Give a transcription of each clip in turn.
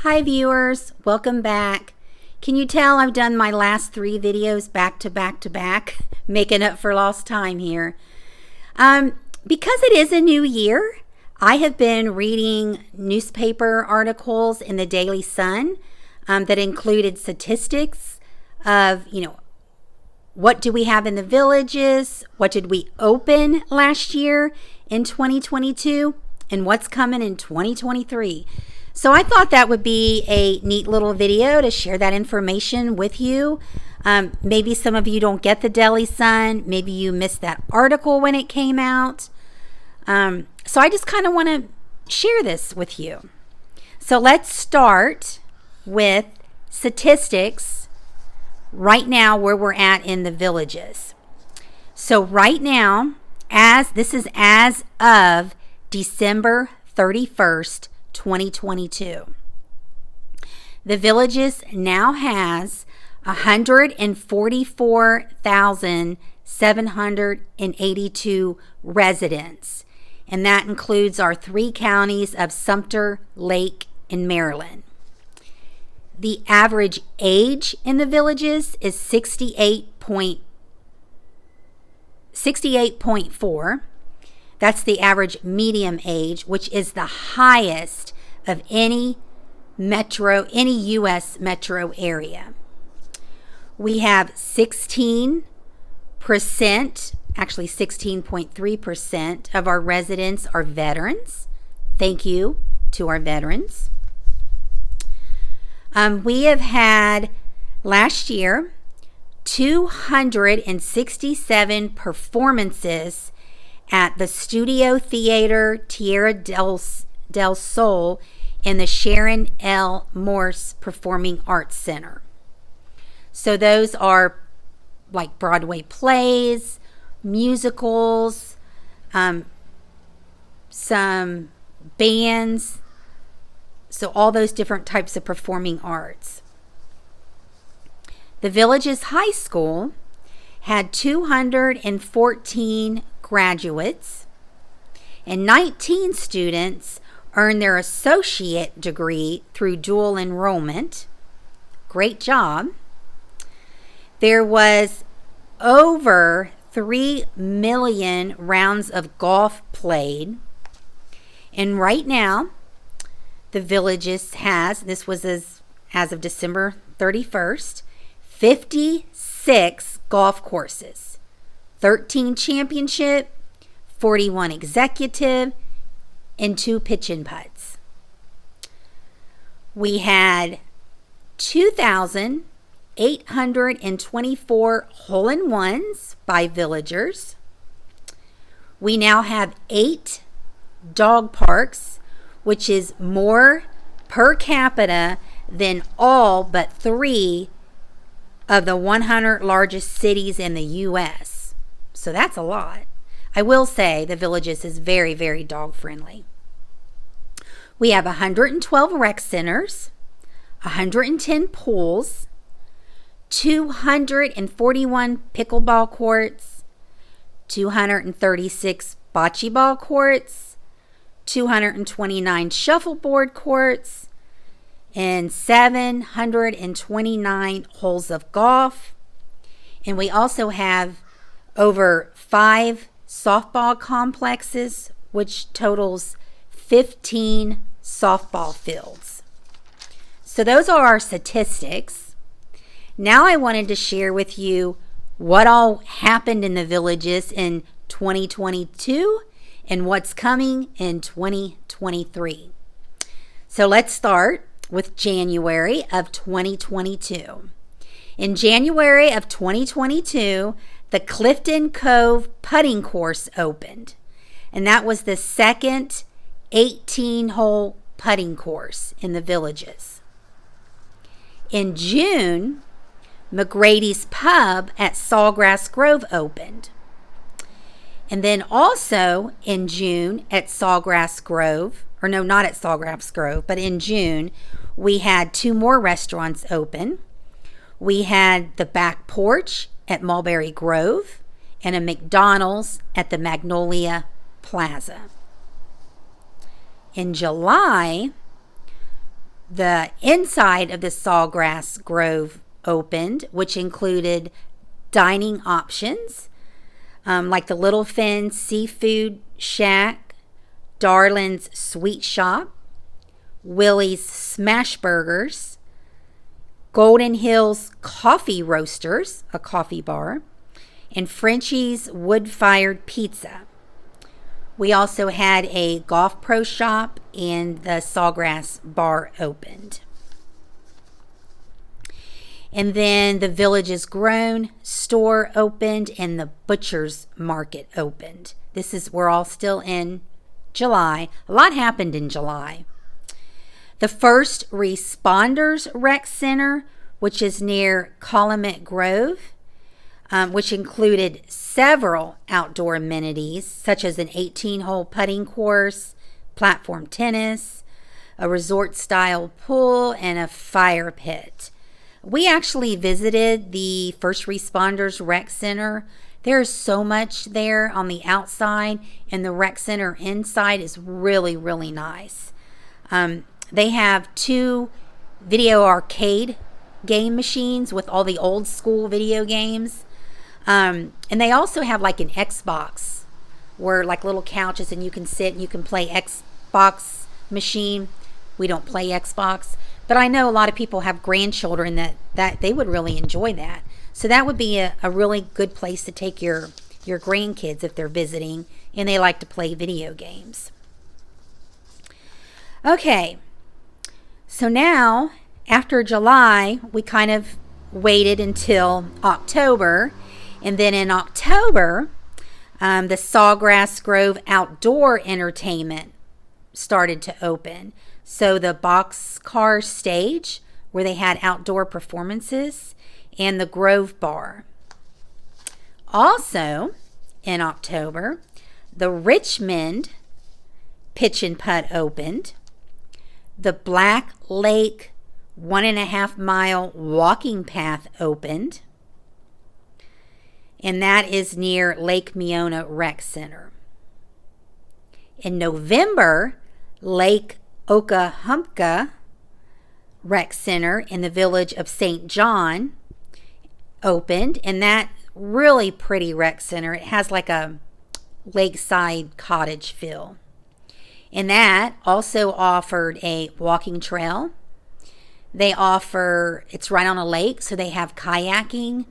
Hi viewers, welcome back. Can you tell I've done my last 3 videos back to back to back, making up for lost time here. Because it is a new year, I have been reading newspaper articles in the Daily Sun that included statistics of, what do we have in the villages, what did we open last year in 2022, and what's coming in 2023. So I thought that would be a neat little video to share that information with you. Maybe some of you don't get the Daily Sun. Maybe you missed that article when it came out. So I just kind of want to share this with you. So let's start with statistics right now where we're at in the villages. So right now, this is as of December 31st, 2022. The villages now has 144,782 residents, and that includes our 3 counties of Sumter, Lake, and Maryland. The average age in the villages is 68.4. That's the average medium age, which is the highest of any U.S. metro area. We have 16%, actually 16.3% of our residents are veterans. Thank you to our veterans. We have had last year 267 performances at the Studio Theater Tierra del Sol and the Sharon L. Morse Performing Arts Center. So those are like Broadway plays, musicals, some bands, so all those different types of performing arts. The Villages High School had 214 graduates, and 19 students earned their associate degree through dual enrollment. Great job. There was over 3 million rounds of golf played, and right now the Villages has, this was as of December 31st, 56 golf courses, 13 championship, 41 executive, and 2 pitch and putts. We had 2,824 hole-in-ones by villagers. We now have 8 dog parks, which is more per capita than all but 3 of the 100 largest cities in the U.S. So that's a lot. I will say the Villages is very, very dog friendly. We have 112 rec centers, 110 pools, 241 pickleball courts, 236 bocce ball courts, 229 shuffleboard courts, and 729 holes of golf. And we also have over 5 softball complexes, which totals 15 softball fields. So those are our statistics. Now I wanted to share with you what all happened in the villages in 2022 and what's coming in 2023. So let's start with January of 2022. In January of 2022, the Clifton Cove putting course opened, and that was the second 18-hole putting course in the villages. In June, McGrady's Pub at Sawgrass Grove opened. And then also in June at Sawgrass Grove, or no, not at Sawgrass Grove, but in June, we had 2 more restaurants open. We had the Back Porch at Mulberry Grove and a McDonald's at the Magnolia Plaza. In July, The inside of the Sawgrass Grove opened, which included dining options like the Little Fin Seafood Shack, Darlin's Sweet Shop, Willie's Smash Burgers, Golden Hills Coffee Roasters, a coffee bar, and Frenchie's Wood-Fired Pizza. We also had a Golf Pro shop, and the Sawgrass Bar opened. And then the Village's Grown store opened, and the Butcher's Market opened. We're all still in July. A lot happened in July. The First Responders Rec Center, which is near Calumet Grove, which included several outdoor amenities such as an 18-hole putting course, platform tennis, a resort-style pool, and a fire pit. We actually visited the First Responders Rec Center. There is so much there on the outside, and the rec center inside is really, really nice. They have 2 video arcade game machines with all the old school video games. And they also have like an Xbox where like little couches and you can sit and you can play Xbox machine. We don't play Xbox, but I know a lot of people have grandchildren that they would really enjoy that. So that would be a really good place to take your grandkids if they're visiting and they like to play video games. Okay, so now after July, we kind of waited until October. And then in October, the Sawgrass Grove Outdoor Entertainment started to open. So the Boxcar Stage, where they had outdoor performances, and the Grove Bar. Also, in October, the Richmond Pitch and Putt opened. The Black Lake 1.5 mile walking path opened. And that is near Lake Meona Rec Center. In November, Lake Okahumpka Rec Center in the village of St. John opened, and that really pretty rec center. It has like a lakeside cottage feel. And that also offered a walking trail. It's right on a lake, so they have kayaking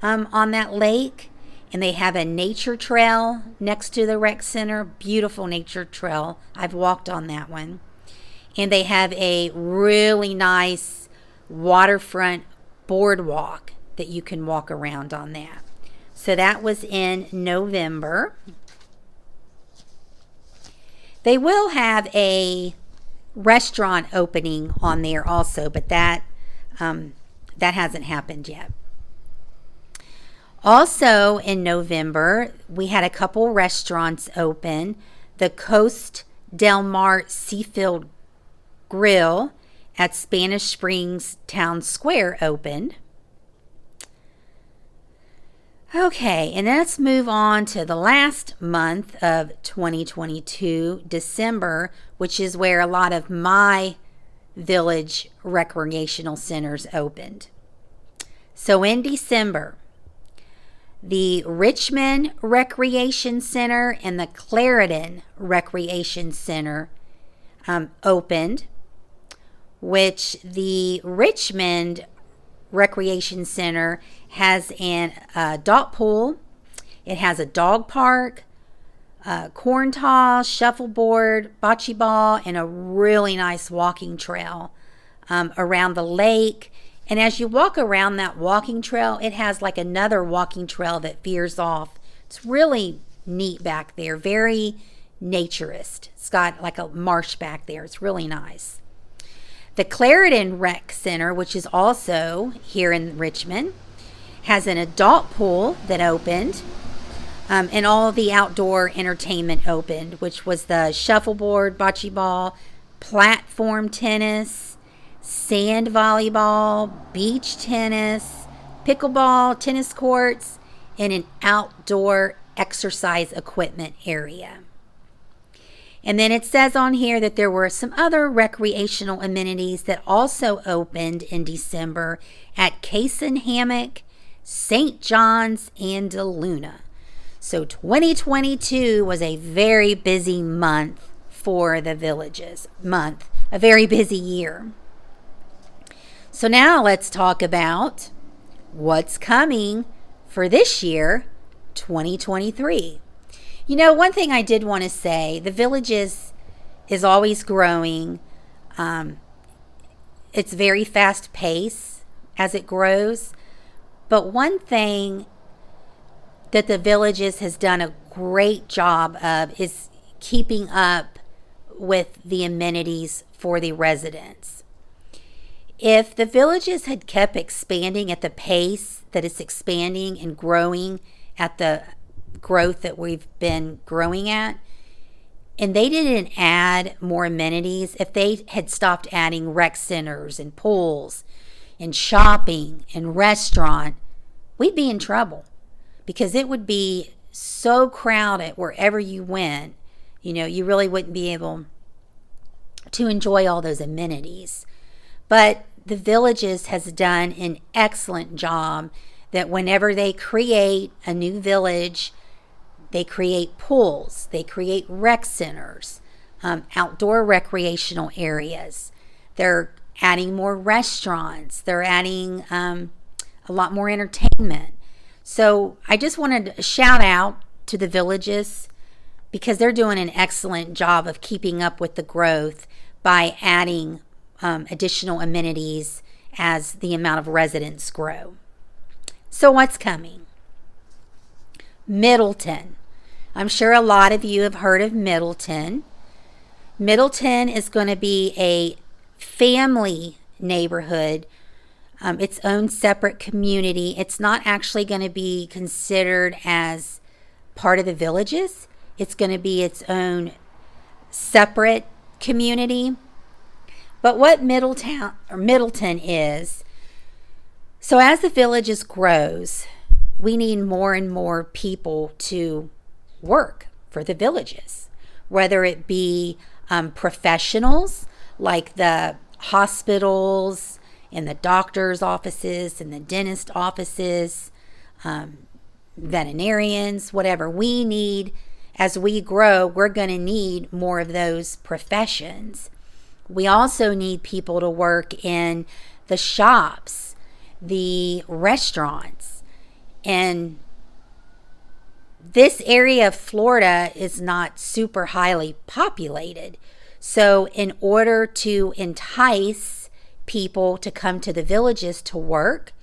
on that lake, and they have a nature trail next to the rec center. Beautiful nature trail. I've walked on that one. And they have a really nice waterfront boardwalk that you can walk around on that. So that was in November. They will have a restaurant opening on there also, but that hasn't happened yet. Also in November, we had a couple restaurants open. The Coast Del Mar Seafield Grill at Spanish Springs Town Square opened. Okay, and let's move on to the last month of 2022, December, which is where a lot of my village recreational centers opened. So in December, the Richmond Recreation Center and the Clarendon Recreation Center opened, which the Richmond Recreation Center has an adult pool. It has a dog park, corn toss, shuffleboard, bocce ball, and a really nice walking trail around the lake. And as you walk around that walking trail, it has like another walking trail that veers off. It's really neat back there, very naturist. It's got like a marsh back there. It's really nice. The Clarendon Rec Center, which is also here in Richmond, has an adult pool that opened, and all the outdoor entertainment opened, which was the shuffleboard, bocce ball, platform tennis, sand volleyball, beach tennis, pickleball, tennis courts, and an outdoor exercise equipment area. And then it says on here that there were some other recreational amenities that also opened in December at Cason Hammock, St. John's, and DeLuna. So 2022 was a very busy month for the Villages. A very busy year. So now let's talk about what's coming for this year, 2023. You know, one thing I did want to say, the Villages is always growing. It's very fast paced as it grows. But one thing that the Villages has done a great job of is keeping up with the amenities for the residents. If the Villages had kept expanding at the pace that it's expanding and growing at the growth that we've been growing at, and they didn't add more amenities, if they had stopped adding rec centers and pools and shopping and restaurant, we'd be in trouble because it would be so crowded wherever you went. You know, you really wouldn't be able to enjoy all those amenities. But the Villages has done an excellent job that whenever they create a new village, they create pools, they create rec centers, outdoor recreational areas. They're adding more restaurants. They're adding a lot more entertainment. So I just wanted to shout out to the Villages because they're doing an excellent job of keeping up with the growth by adding additional amenities as the amount of residents grow. So what's coming? Middleton. I'm sure a lot of you have heard of Middleton. Middleton is going to be a family neighborhood, its own separate community. It's not actually going to be considered as part of the Villages. It's going to be its own separate community. But what Middleton is, so as the Villages grows, we need more and more people to work for the Villages, whether it be professionals like the hospitals and the doctor's offices and the dentist offices, veterinarians, whatever. We need, as we grow, we're going to need more of those professions. We also need people to work in the shops, the restaurants, and this area of Florida is not super highly populated. So in order to entice people to come to the Villages to work,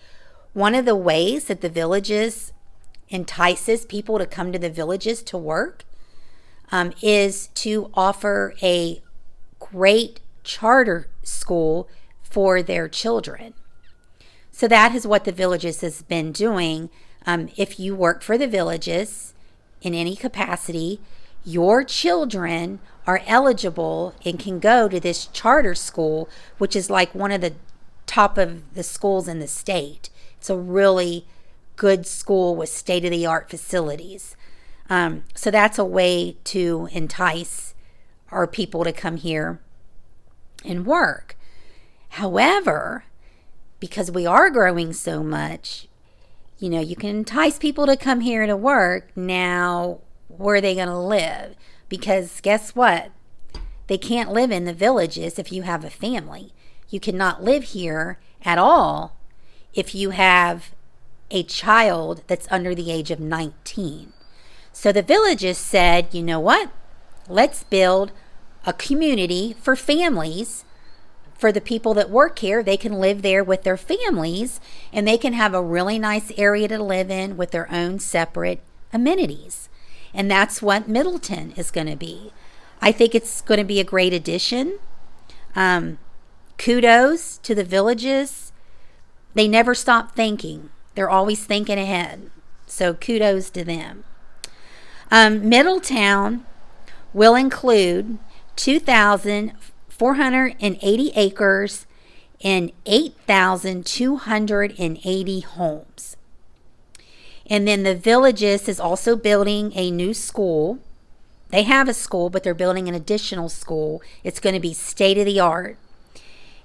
one of the ways that the Villages entices people to come to the Villages to work is to offer a great charter school for their children. So that is what the Villages has been doing. If you work for the Villages in any capacity, your children are eligible and can go to this charter school, which is like one of the top of the schools in the state. It's a really good school with state-of-the-art facilities. So that's a way to entice our people to come here and work. However, because we are growing so much, you know, you can entice people to come here to work. Now, where are they going to live? Because guess what? They can't live in the Villages if you have a family. You cannot live here at all if you have a child that's under the age of 19. So the Villages said, you know what? Let's build a community for families. For the people that work here, they can live there with their families and they can have a really nice area to live in with their own separate amenities. And that's what Middleton is going to be. I think it's going to be a great addition. Kudos to the Villages. They never stop thinking. They're always thinking ahead. So kudos to them. Middletown will include 2,480 acres and 8,280 homes. And then the Villages is also building a new school they have a school, but they're building an additional school. It's going to be state of the art.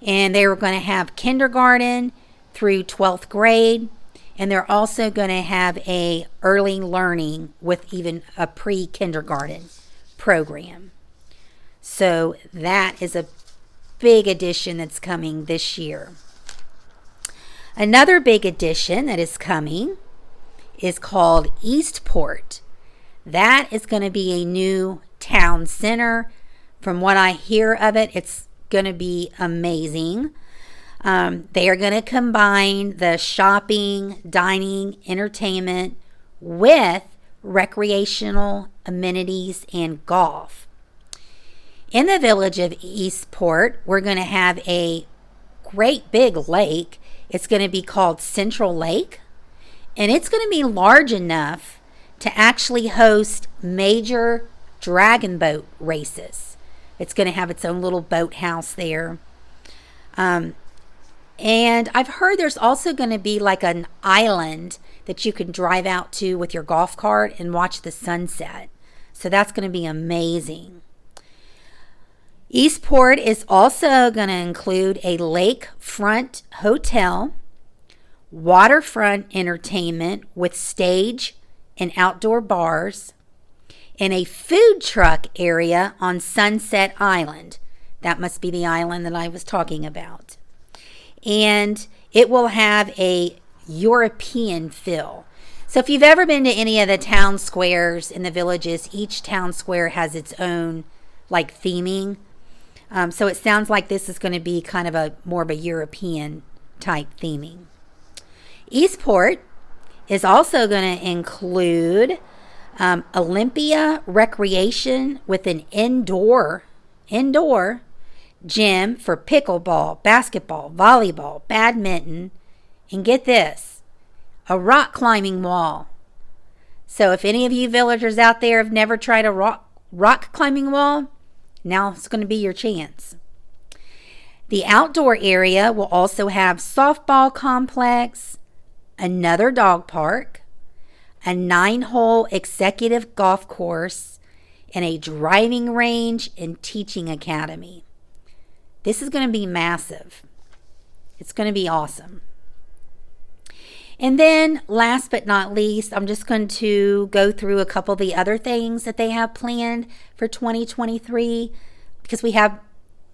And they were going to have kindergarten through 12th grade. And they're also going to have a early learning with even a pre-kindergarten program. So that is a big addition that's coming this year. Another big addition that is coming is called Eastport. That is going to be a new town center. From what I hear of it, it's going to be amazing. They are going to combine the shopping, dining, entertainment with recreational amenities and golf. In the village of Eastport, we're going to have a great big lake. It's going to be called Central Lake, and it's going to be large enough to actually host major dragon boat races. It's going to have its own little boathouse there. And I've heard there's also going to be like an island that you can drive out to with your golf cart and watch the sunset. So that's going to be amazing. Eastport is also going to include a lakefront hotel, waterfront entertainment with stage and outdoor bars, and a food truck area on Sunset Island. That must be the island that I was talking about. And it will have a European feel. So if you've ever been to any of the town squares in the villages, each town square has its own like theming. So it sounds like this is going to be kind of a more of a European type theming. Eastport is also going to include Olympia Recreation with an indoor gym for pickleball, basketball, volleyball, badminton, and get this, a rock climbing wall. So if any of you villagers out there have never tried a rock climbing wall, now it's going to be your chance. The outdoor area will also have softball complex, another dog park, a 9-hole executive golf course, and a driving range and teaching academy. This is going to be massive. It's going to be awesome. And then last but not least, I'm just going to go through a couple of the other things that they have planned for 2023 because we have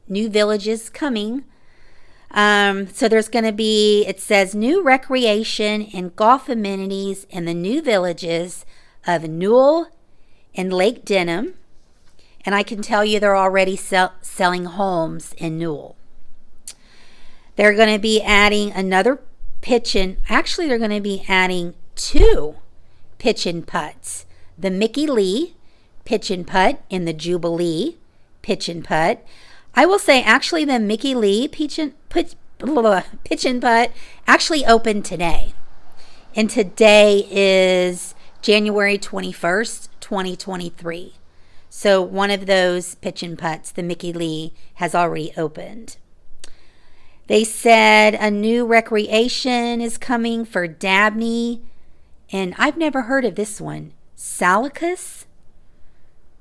new villages coming. So there's going to be, it says, new recreation and golf amenities in the new villages of Newell and Lake Denham. And I can tell you they're already selling homes in Newell. They're going to be adding another actually they're going to be adding 2 pitch and putts. The Mickey Lee pitch and putt and the Jubilee pitch and putt. I will say actually the Mickey Lee pitch and putt actually opened today. And today is January 21st, 2023. So one of those pitch and putts, the Mickey Lee, has already opened. They said a new recreation is coming for Dabney, and I've never heard of this one. Salacus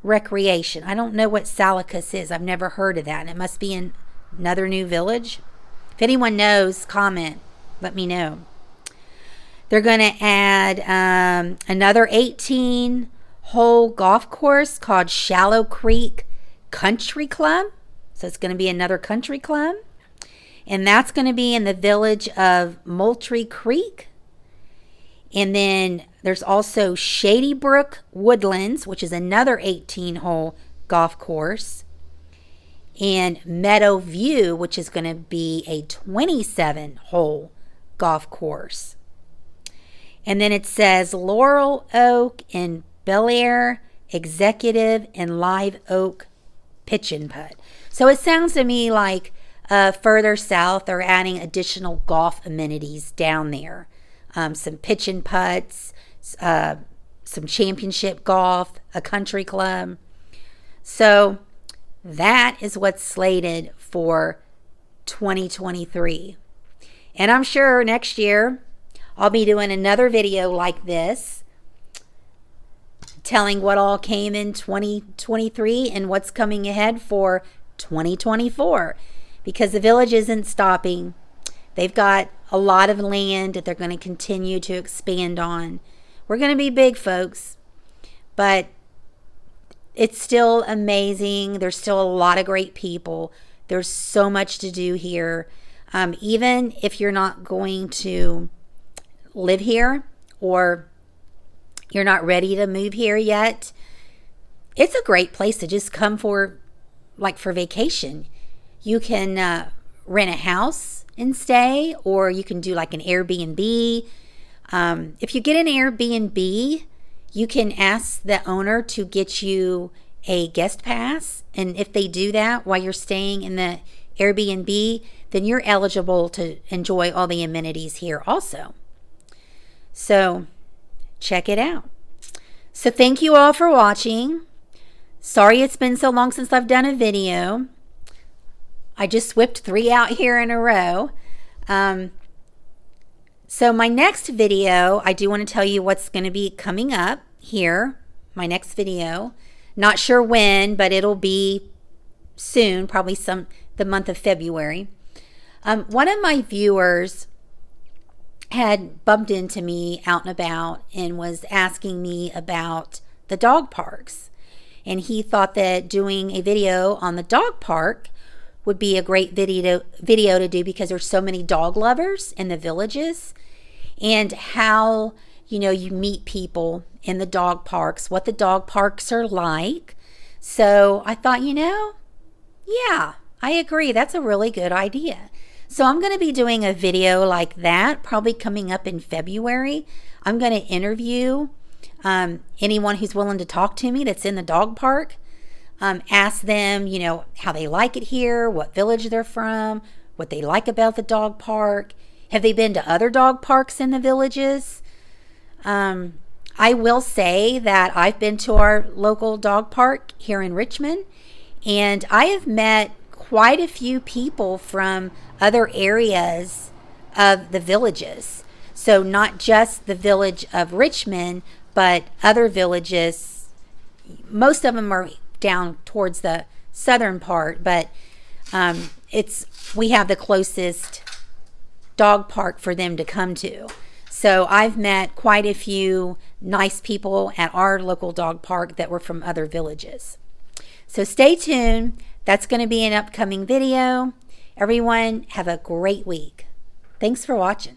Recreation. I don't know what Salacus is. I've never heard of that. And it must be in another new village. If anyone knows, comment. Let me know. They're going to add another 18-hole golf course called Shallow Creek Country Club. So it's going to be another country club. And that's going to be in the village of Moultrie Creek. And then there's also Shady Brook Woodlands, which is another 18-hole golf course. And Meadow View, which is going to be a 27-hole golf course. And then it says Laurel Oak and Bel Air Executive and Live Oak Pitch and Putt. So it sounds to me like further south, they're adding additional golf amenities down there. Some pitch and putts, some championship golf, a country club. So that is what's slated for 2023. And I'm sure next year I'll be doing another video like this, telling what all came in 2023 and what's coming ahead for 2024, because the village isn't stopping. They've got a lot of land that they're going to continue to expand on. We're going to be big, folks, but it's still amazing. There's still a lot of great people. There's so much to do here. Even if you're not going to live here, or you're not ready to move here yet, it's a great place to just come for vacation. You can rent a house and stay, or you can do like an Airbnb. If you get an Airbnb, you can ask the owner to get you a guest pass. And if they do that while you're staying in the Airbnb, then you're eligible to enjoy all the amenities here also. So check it out. So thank you all for watching. Sorry it's been so long since I've done a video. I just whipped 3 out here in a row. So my next video, I do want to tell you what's going to be coming up here. My next video. Not sure when, but it'll be soon, probably the month of February. One of my viewers had bumped into me out and about and was asking me about the dog parks. And he thought that doing a video on the dog park would be a great video to do, because there's so many dog lovers in the villages, and how, you meet people in the dog parks, what the dog parks are like. So I thought, yeah, I agree. That's a really good idea. So I'm going to be doing a video like that, probably coming up in February. I'm going to interview anyone who's willing to talk to me that's in the dog park. Ask them, how they like it here, what village they're from, what they like about the dog park. Have they been to other dog parks in the villages? I will say that I've been to our local dog park here in Richmond, and I have met quite a few people from other areas of the villages. So not just the village of Richmond, but other villages. Most of them are down towards the southern part, but we have the closest dog park for them to come to. So I've met quite a few nice people at our local dog park that were from other villages. So stay tuned. That's going to be an upcoming video. Everyone, have a great week. Thanks for watching.